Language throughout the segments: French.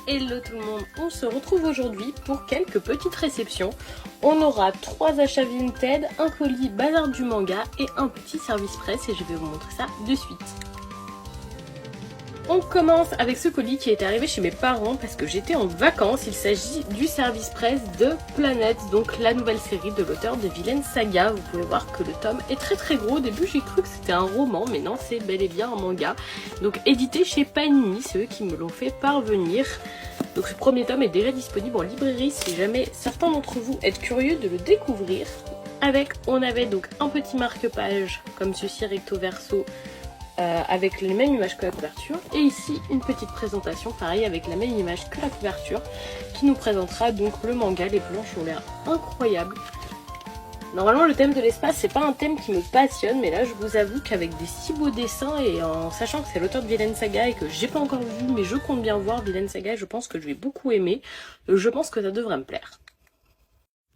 Hello tout le monde, on se retrouve aujourd'hui pour quelques petites réceptions. On aura 3 achats Vinted, un colis Bazar du Manga et un petit service presse et je vais vous montrer ça de suite. On commence avec ce colis qui est arrivé chez mes parents parce que j'étais en vacances. Il s'agit du service presse de Planète, donc la nouvelle série de l'auteur de Vinland Saga. Vous pouvez voir que le tome est très gros. Au début j'ai cru que c'était un roman, mais non, c'est bel et bien un manga. Donc édité chez Panini, c'est eux qui me l'ont fait parvenir. Donc ce premier tome est déjà disponible en librairie si jamais certains d'entre vous êtes curieux de le découvrir. On avait donc un petit marque-page comme ceci recto verso. Avec les mêmes images que la couverture, et ici une petite présentation pareil avec la même image que la couverture qui nous présentera donc le manga. Les planches ont l'air incroyables. Normalement le thème de l'espace c'est pas un thème qui me passionne, mais là je vous avoue qu'avec des si beaux dessins et en sachant que c'est l'auteur de Vinland Saga et que j'ai pas encore vu mais je compte bien voir Vinland Saga, je pense que je vais beaucoup aimer, je pense que ça devrait me plaire.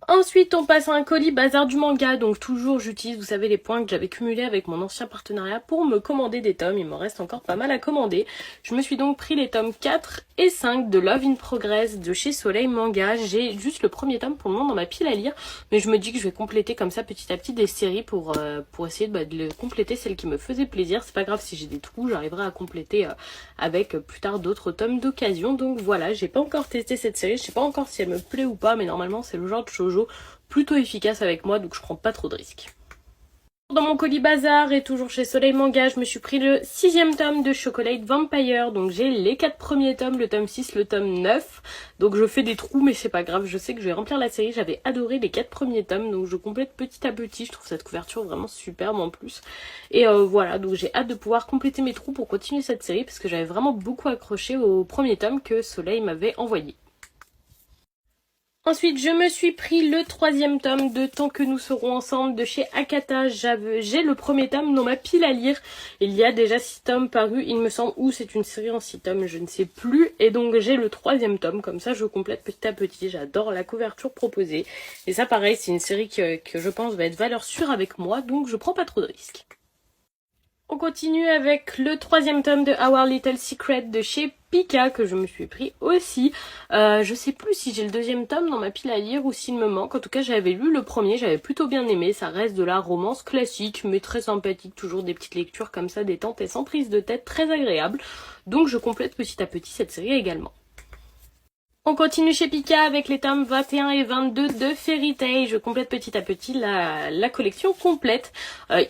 Ensuite, on passe à un colis Bazar du Manga, donc toujours j'utilise, vous savez, les points que j'avais cumulés avec mon ancien partenariat pour me commander des tomes. Il m'en reste encore pas mal à commander. Je me suis donc pris les tomes 4 et 5 de Love in Progress de chez Soleil Manga. J'ai juste le premier tome pour le moment dans ma pile à lire, mais je me dis que je vais compléter comme ça petit à petit des séries pour essayer de les compléter, celles qui me faisaient plaisir. C'est pas grave si j'ai des trous, j'arriverai à compléter avec plus tard d'autres tomes d'occasion. Donc voilà, j'ai pas encore testé cette série, je sais pas encore si elle me plaît ou pas, mais normalement c'est le genre de shoujo plutôt efficace avec moi, donc je prends pas trop de risques. Dans mon colis Bazar et toujours chez Soleil Manga, je me suis pris le 6e tome de Chocolate Vampire, donc j'ai les 4 premiers tomes, le tome 6, le tome 9, donc je fais des trous mais c'est pas grave, je sais que je vais remplir la série. J'avais adoré les 4 premiers tomes, donc je complète petit à petit. Je trouve cette couverture vraiment superbe en plus, et voilà, donc j'ai hâte de pouvoir compléter mes trous pour continuer cette série parce que j'avais vraiment beaucoup accroché au premier tome que Soleil m'avait envoyé. Ensuite, je me suis pris le 3e tome de Tant que nous serons ensemble de chez Akata. J'ai le premier tome dans ma pile à lire. Il y a déjà 6 tomes parus, il me semble, ou c'est une série en 6 tomes, je ne sais plus. Et donc j'ai le 3e tome, comme ça je complète petit à petit. J'adore la couverture proposée. Et ça pareil, c'est une série que je pense va être valeur sûre avec moi, donc je prends pas trop de risques. On continue avec le 3e tome de Our Little Secret de chez Pika que je me suis pris aussi. Je sais plus si j'ai le 2e tome dans ma pile à lire ou s'il me manque. En tout cas j'avais lu le premier, j'avais plutôt bien aimé. Ça reste de la romance classique mais très sympathique. Toujours des petites lectures comme ça détentes et sans prise de tête, très agréable. Donc je complète petit à petit cette série également. On continue chez Pika avec les tomes 21 et 22 de Fairy Tail. Je complète petit à petit la collection complète.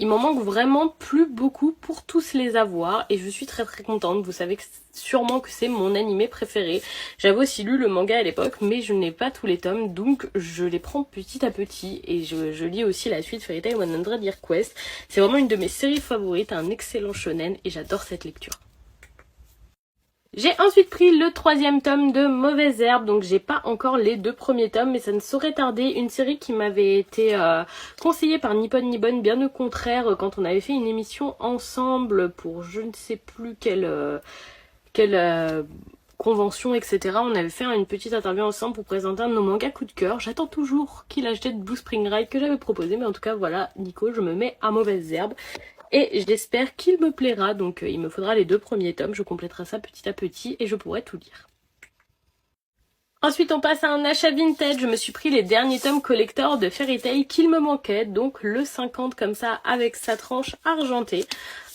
Il m'en manque vraiment plus beaucoup pour tous les avoir et je suis très contente. Vous savez sûrement que c'est mon animé préféré. J'avais aussi lu le manga à l'époque mais je n'ai pas tous les tomes, donc je les prends petit à petit et je lis aussi la suite Fairy Tail 100 Year Quest. C'est vraiment une de mes séries favorites, un excellent shonen et j'adore cette lecture. J'ai ensuite pris le 3e tome de Mauvaise Herbe, donc j'ai pas encore les 2 premiers tomes, mais ça ne saurait tarder. Une série qui m'avait été conseillée par Nippon Nippon, bien au contraire, quand on avait fait une émission ensemble pour je ne sais plus quelle convention, etc. On avait fait une petite interview ensemble pour présenter un de nos mangas coup de cœur. J'attends toujours qu'il achète Blue Spring Ride que j'avais proposé, mais en tout cas voilà, Nico, je me mets à Mauvaise Herbe. Et j'espère qu'il me plaira, donc il me faudra les 2 premiers tomes, je compléterai ça petit à petit et je pourrai tout lire. Ensuite on passe à un achat vintage, je me suis pris les derniers tomes collector de Fairy Tail qu'il me manquait, donc le 50 comme ça avec sa tranche argentée,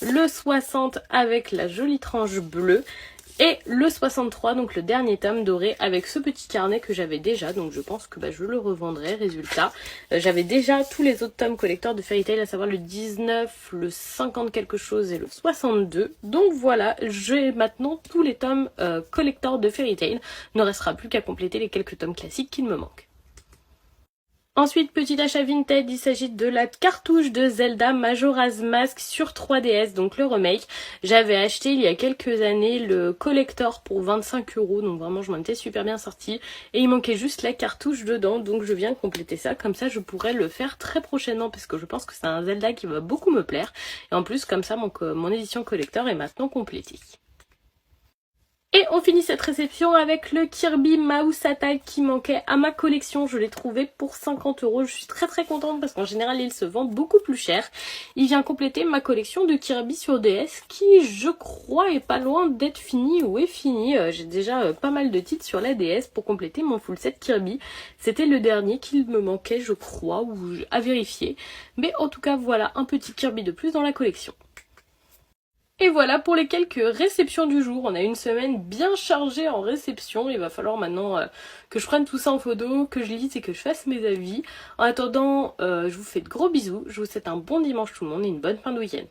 le 60 avec la jolie tranche bleue, et le 63, donc le dernier tome doré avec ce petit carnet que j'avais déjà, donc je pense que je le revendrai. Résultat, j'avais déjà tous les autres tomes collector de Fairy Tail, à savoir le 19, le 50 quelque chose et le 62. Donc voilà, j'ai maintenant tous les tomes collector de Fairy Tail. Il ne restera plus qu'à compléter les quelques tomes classiques qu'il me manquent. Ensuite, petit achat Vinted, il s'agit de la cartouche de Zelda Majora's Mask sur 3DS, donc le remake. J'avais acheté il y a quelques années le collector pour 25 €, donc vraiment je m'en étais super bien sortie. Et il manquait juste la cartouche dedans, donc je viens compléter ça, comme ça je pourrais le faire très prochainement, parce que je pense que c'est un Zelda qui va beaucoup me plaire. Et en plus, comme ça, mon édition collector est maintenant complétée. Et on finit cette réception avec le Kirby Mouse Attack qui manquait à ma collection. Je l'ai trouvé pour 50 €. Je suis très contente parce qu'en général il se vend beaucoup plus cher. Il vient compléter ma collection de Kirby sur DS qui, je crois, est pas loin d'être finie ou est finie. J'ai déjà pas mal de titres sur la DS pour compléter mon full set Kirby. C'était le dernier qu'il me manquait, je crois, ou à vérifier. Mais en tout cas, voilà un petit Kirby de plus dans la collection. Et voilà pour les quelques réceptions du jour. On a une semaine bien chargée en réception. Il va falloir maintenant que je prenne tout ça en photo, que je lise et que je fasse mes avis. En attendant, je vous fais de gros bisous. Je vous souhaite un bon dimanche tout le monde et une bonne fin de week-end.